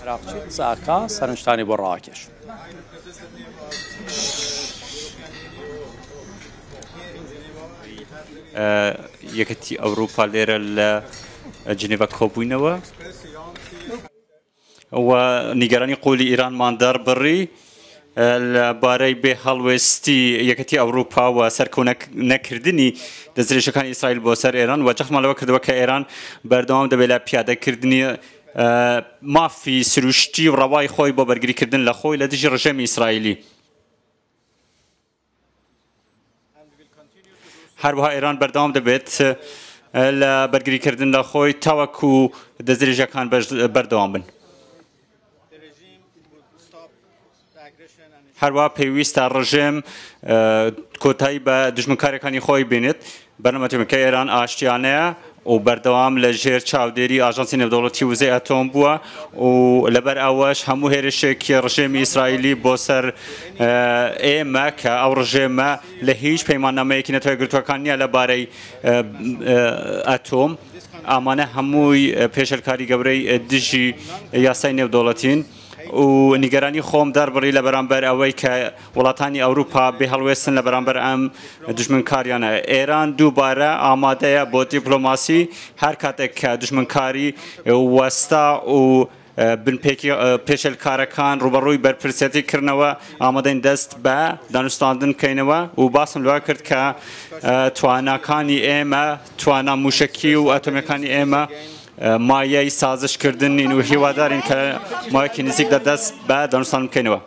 عراقچی ساکا سەرنجتانی بۆ ڕاکێش. یەکەتی ئەوروپا لێرە لە جنێڤا کۆبووینەوە و نیگەرانی قوڵی ئیرانمان دەربڕی لەبارەی بێ هەڵوێستی یەکەتی ئەوروپا و سەرکەوت نەکردنی دەستدرێژەکانی ئیسرائیل بۆ سەر ئێران و جەختمان لەوە کردەوە کە ئێران بەردەوام دەبێت لە پیادەکردنی مافی سروشتی و ڕەوای خۆی بۆ بەرگریکردن لە خۆی لە دژی ڕژێمی ئیسرائیلی. هەروەها ئێران بەردەوام دەبێت لە بەرگریکردن لە خۆی تاوەکو دەستدرێژەکان بەردەوام بن. هەروەها پێویستە ڕژێم کۆتایی بە دژمنکاریەکانی خۆی بێنێت بەرنامەکە ئێران ئاشتیانەیە و بەردەوام لە ژێر چاودێری ئاژانسی نێودەوڵەتی وزەی ئەتۆم بووە و لەبەر ئەوەش هەموو هێرشێکی ڕژێمی ئیسرائیلی بۆ سەر ئێمە کە ئەو ڕژێمە لە هیچ پەیماننامەیەکی نەتەوەی گرتوەکان نییە لەبارەی ئەتۆم ئامانە هەمووی پێشەلکاری گەورەی دژی یاسای نێودەوڵەتین و نیگەرانی خۆم دەربڕی لە بەرامبەر ئەوەی کە وڵاتانی ئەوروپا بێ هەڵوێستن لە بەرامبەر ئەم دژمنکاریانە. ئێران دووبارە ئامادەیە بۆ دیپلۆماسی هەر کاتێک کە دژمنکاری وەستا و بنپێکی پێشەلکارەکان ڕوبەڕووی بەرپرسێتی کردنەوە ئامادەین دەست بە دانوستاندن بکەینەوە و باسم لەوە کرد کە تواناکانی ئێمە توانە موشکی و ئەتۆمیەکانی ئێمە مایەی سازشکردنین و هیوادارین کە مایەکی نزیک دەست بە دانوستان بکەینەوە.